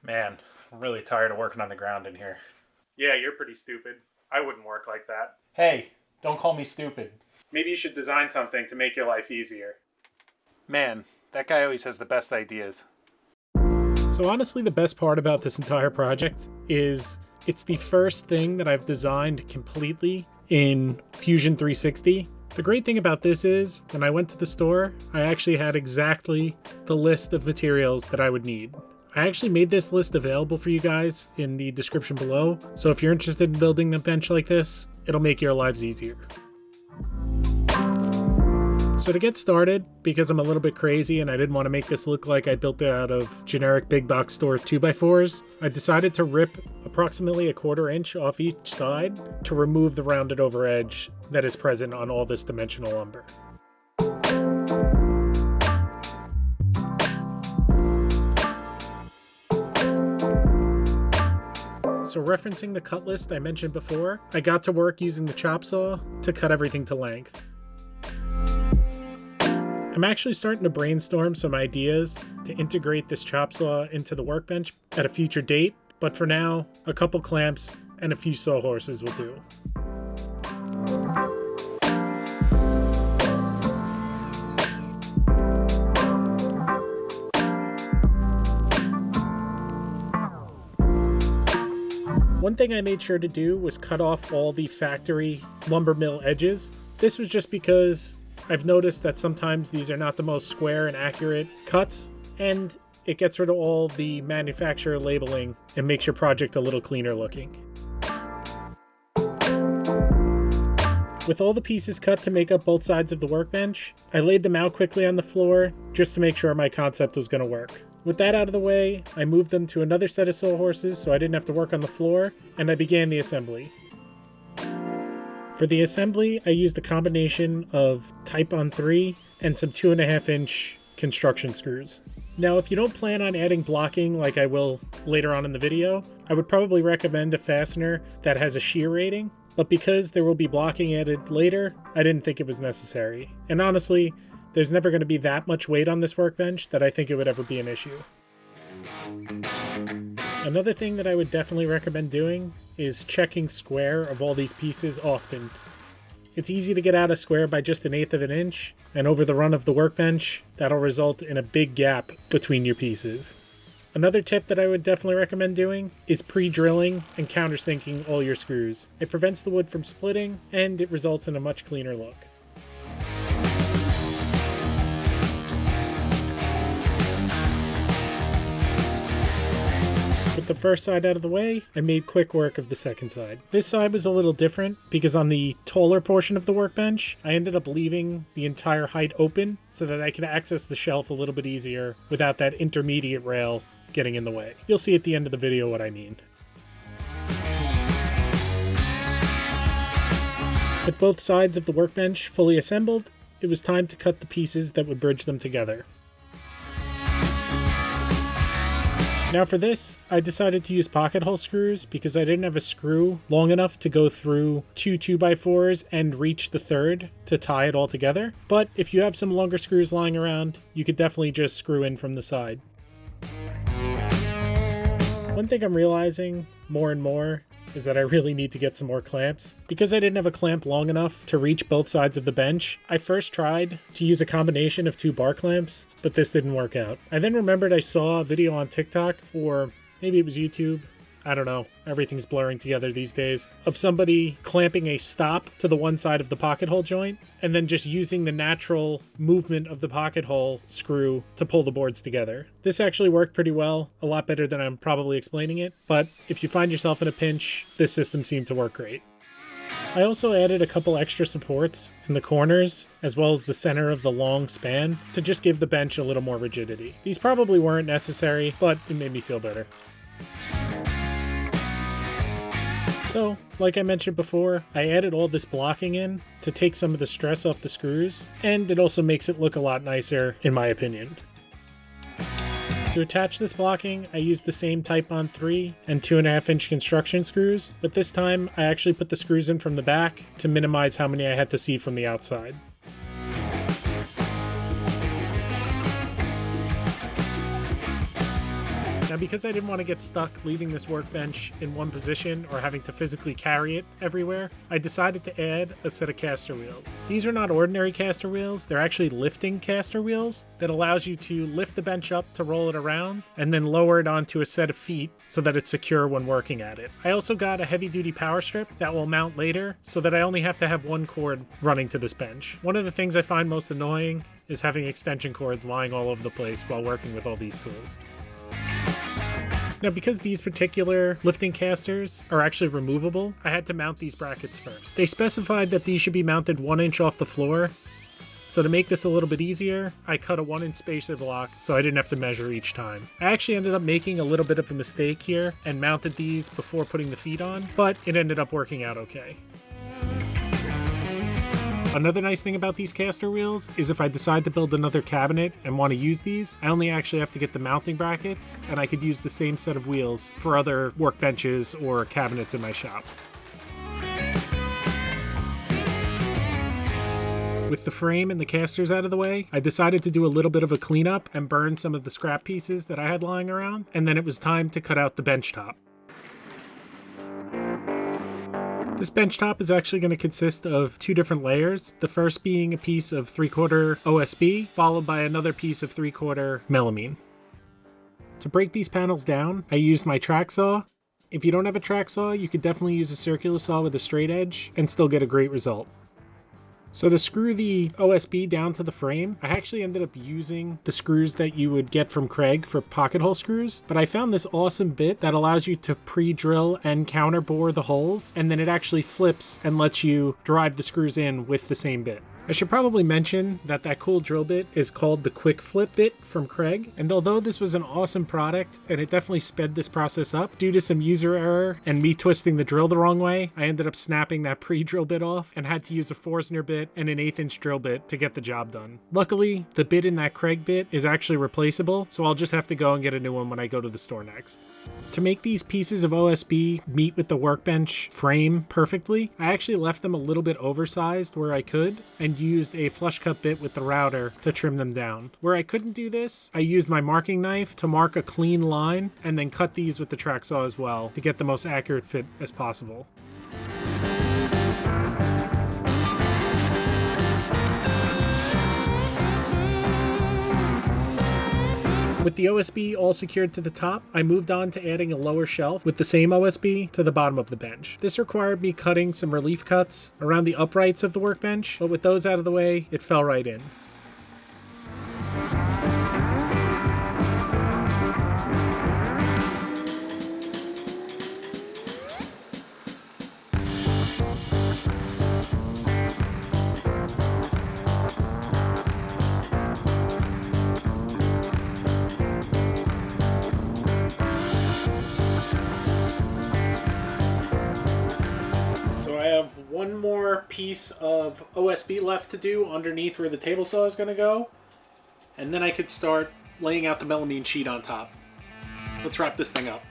Man, I'm really tired of working on the ground in here. Yeah, you're pretty stupid. I wouldn't work like that. Hey, don't call me stupid. Maybe you should design something to make your life easier. Man, that guy always has the best ideas. So honestly, the best part about this entire project is it's the first thing that I've designed completely in Fusion 360. The great thing about this is, when I went to the store, I actually had exactly the list of materials that I would need. I actually made this list available for you guys in the description below, so if you're interested in building a bench like this, it'll make your lives easier. So to get started, because I'm a little bit crazy and I didn't want to make this look like I built it out of generic big box store 2x4s, I decided to rip approximately 1/4 inch off each side to remove the rounded over edge that is present on all this dimensional lumber. So referencing the cut list I mentioned before, I got to work using the chop saw to cut everything to length. I'm actually starting to brainstorm some ideas to integrate this chop saw into the workbench at a future date, but for now, a couple clamps and a few sawhorses will do. One thing I made sure to do was cut off all the factory lumber mill edges. This was just because I've noticed that sometimes these are not the most square and accurate cuts, and it gets rid of all the manufacturer labeling and makes your project a little cleaner looking. With all the pieces cut to make up both sides of the workbench, I laid them out quickly on the floor just to make sure my concept was going to work. With that out of the way, I moved them to another set of sawhorses so I didn't have to work on the floor, and I began the assembly. For the assembly, I used a combination of Type-On 3 and some 2.5 inch construction screws. Now, if you don't plan on adding blocking like I will later on in the video, I would probably recommend a fastener that has a shear rating, but because there will be blocking added later, I didn't think it was necessary. And honestly, there's never going to be that much weight on this workbench that I think it would ever be an issue. Another thing that I would definitely recommend doing is checking square of all these pieces often. It's easy to get out of square by just 1/8 of an inch, and over the run of the workbench, that'll result in a big gap between your pieces. Another tip that I would definitely recommend doing is pre-drilling and countersinking all your screws. It prevents the wood from splitting, and it results in a much cleaner look. With the first side out of the way, I made quick work of the second side. This side was a little different because on the taller portion of the workbench, I ended up leaving the entire height open so that I could access the shelf a little bit easier without that intermediate rail getting in the way. You'll see at the end of the video what I mean. With both sides of the workbench fully assembled, it was time to cut the pieces that would bridge them together. Now for this, I decided to use pocket hole screws because I didn't have a screw long enough to go through 2x4s and reach the third to tie it all together. But if you have some longer screws lying around, you could definitely just screw in from the side. One thing I'm realizing more and more is that I really need to get some more clamps. Because I didn't have a clamp long enough to reach both sides of the bench, I first tried to use a combination of 2 bar clamps, but this didn't work out. I then remembered I saw a video on TikTok, or maybe it was YouTube, I don't know, everything's blurring together these days, of somebody clamping a stop to the one side of the pocket hole joint, and then just using the natural movement of the pocket hole screw to pull the boards together. This actually worked pretty well, a lot better than I'm probably explaining it, but if you find yourself in a pinch, this system seemed to work great. I also added a couple extra supports in the corners, as well as the center of the long span, to just give the bench a little more rigidity. These probably weren't necessary, but it made me feel better. So, like I mentioned before, I added all this blocking in to take some of the stress off the screws, and it also makes it look a lot nicer, in my opinion. To attach this blocking, I used the same Type-On 3 and 2.5 inch construction screws, but this time I actually put the screws in from the back to minimize how many I had to see from the outside. Now because I didn't want to get stuck leaving this workbench in one position or having to physically carry it everywhere, I decided to add a set of caster wheels. These are not ordinary caster wheels, they're actually lifting caster wheels that allows you to lift the bench up to roll it around and then lower it onto a set of feet so that it's secure when working at it. I also got a heavy-duty power strip that will mount later so that I only have to have one cord running to this bench. One of the things I find most annoying is having extension cords lying all over the place while working with all these tools. Now, because these particular lifting casters are actually removable, I had to mount these brackets first. They specified that these should be mounted 1 inch off the floor. So to make this a little bit easier, I cut a 1 inch spacer block so I didn't have to measure each time. I actually ended up making a little bit of a mistake here and mounted these before putting the feet on, but it ended up working out okay. Another nice thing about these caster wheels is if I decide to build another cabinet and want to use these, I only actually have to get the mounting brackets, and I could use the same set of wheels for other workbenches or cabinets in my shop. With the frame and the casters out of the way, I decided to do a little bit of a cleanup and burn some of the scrap pieces that I had lying around, and then it was time to cut out the bench top. This bench top is actually going to consist of 2 different layers, the first being a piece of 3/4 OSB, followed by another piece of 3/4 melamine. To break these panels down, I used my track saw. If you don't have a track saw, you could definitely use a circular saw with a straight edge and still get a great result. So to screw the OSB down to the frame, I actually ended up using the screws that you would get from Craig for pocket hole screws, but I found this awesome bit that allows you to pre-drill and counter bore the holes, and then it actually flips and lets you drive the screws in with the same bit. I should probably mention that that cool drill bit is called the Quick Flip bit from Craig, and although this was an awesome product and it definitely sped this process up, due to some user error and me twisting the drill the wrong way, I ended up snapping that pre-drill bit off and had to use a Forstner bit and an 1/8 inch drill bit to get the job done. Luckily, the bit in that Craig bit is actually replaceable, so I'll just have to go and get a new one when I go to the store next. To make these pieces of OSB meet with the workbench frame perfectly, I actually left them a little bit oversized where I could, and used a flush cut bit with the router to trim them down. Where I couldn't do this, I used my marking knife to mark a clean line and then cut these with the track saw as well to get the most accurate fit as possible. With the OSB all secured to the top, I moved on to adding a lower shelf with the same OSB to the bottom of the bench. This required me cutting some relief cuts around the uprights of the workbench, but with those out of the way, it fell right in. One more piece of OSB left to do underneath where the table saw is going to go, and then I could start laying out the melamine sheet on top. Let's wrap this thing up.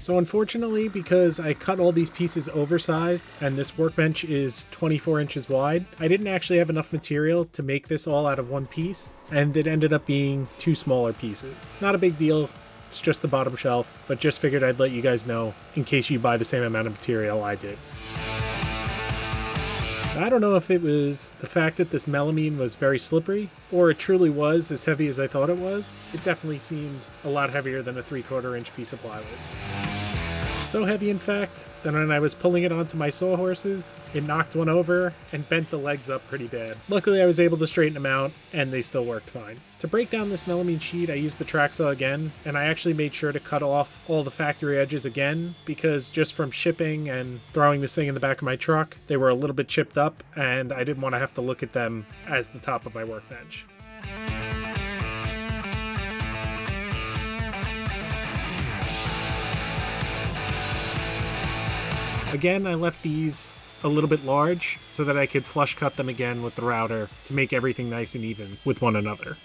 So unfortunately, because I cut all these pieces oversized and this workbench is 24 inches wide, I didn't actually have enough material to make this all out of one piece, and it ended up being 2 smaller pieces. Not a big deal, it's just the bottom shelf, but just figured I'd let you guys know in case you buy the same amount of material I did. I don't know if it was the fact that this melamine was very slippery, or it truly was as heavy as I thought it was. It definitely seemed a lot heavier than a 3/4 inch piece of plywood. So heavy, in fact, that when I was pulling it onto my sawhorses, it knocked one over and bent the legs up pretty bad. Luckily, I was able to straighten them out, and they still worked fine. To break down this melamine sheet, I used the track saw again, and I actually made sure to cut off all the factory edges again, because just from shipping and throwing this thing in the back of my truck, they were a little bit chipped up, and I didn't want to have to look at them as the top of my workbench. Again, I left these a little bit large so that I could flush cut them again with the router to make everything nice and even with one another.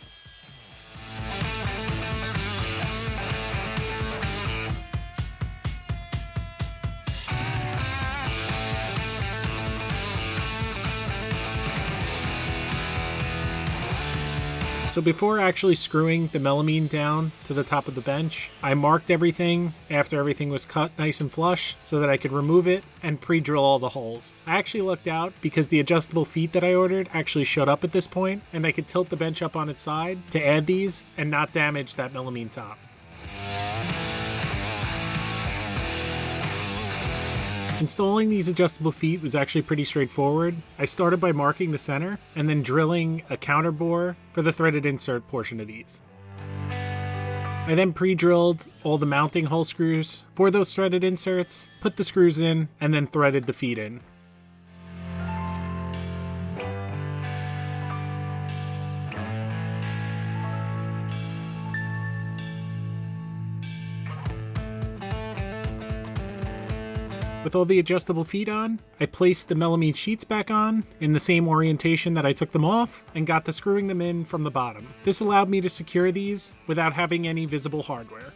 So before actually screwing the melamine down to the top of the bench, I marked everything after everything was cut nice and flush so that I could remove it and pre-drill all the holes. I actually lucked out because the adjustable feet that I ordered actually showed up at this point, and I could tilt the bench up on its side to add these and not damage that melamine top. Installing these adjustable feet was actually pretty straightforward. I started by marking the center and then drilling a counter bore for the threaded insert portion of these. I then pre-drilled all the mounting hole screws for those threaded inserts, put the screws in, and then threaded the feet in. With all the adjustable feet on, I placed the melamine sheets back on in the same orientation that I took them off and got to screwing them in from the bottom. This allowed me to secure these without having any visible hardware.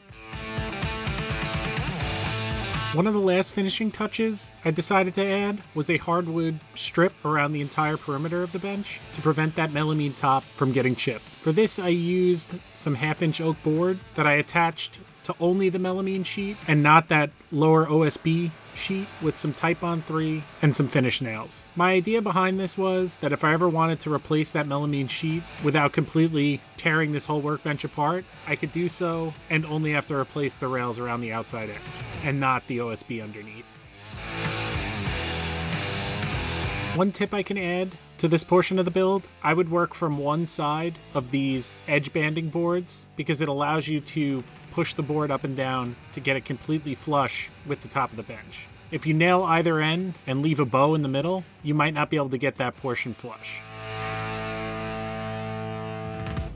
One of the last finishing touches I decided to add was a hardwood strip around the entire perimeter of the bench to prevent that melamine top from getting chipped. For this, I used some 1/2-inch oak board that I attached to only the melamine sheet and not that lower OSB sheet with some Type-On 3 and some finish nails. My idea behind this was that if I ever wanted to replace that melamine sheet without completely tearing this whole workbench apart, I could do so and only have to replace the rails around the outside edge and not the OSB underneath. One tip I can add to this portion of the build, I would work from one side of these edge banding boards because it allows you to push the board up and down to get it completely flush with the top of the bench. If you nail either end and leave a bow in the middle, you might not be able to get that portion flush.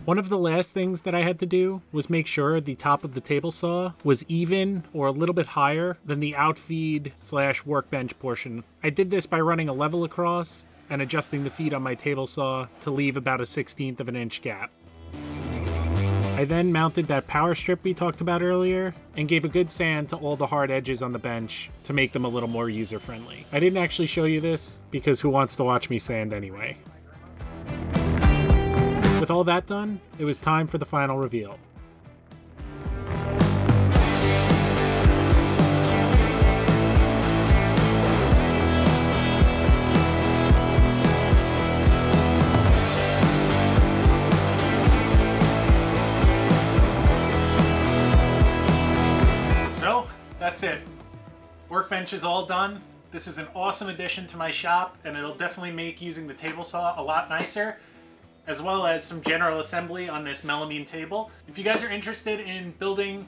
One of the last things that I had to do was make sure the top of the table saw was even or a little bit higher than the outfeed/workbench portion. I did this by running a level across and adjusting the feet on my table saw to leave about a 1/16 of an inch gap. I then mounted that power strip we talked about earlier and gave a good sand to all the hard edges on the bench to make them a little more user-friendly. I didn't actually show you this because who wants to watch me sand anyway? With all that done, it was time for the final reveal. So, that's it. Workbench is all done. This is an awesome addition to my shop, and it'll definitely make using the table saw a lot nicer, as well as some general assembly on this melamine table. If you guys are interested in building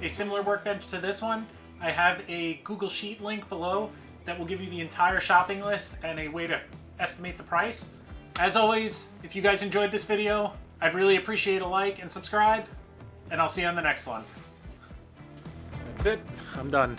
a similar workbench to this one, I have a Google Sheet link below that will give you the entire shopping list and a way to estimate the price. As always, if you guys enjoyed this video, I'd really appreciate a like and subscribe, and I'll see you on the next one. That's it. I'm done.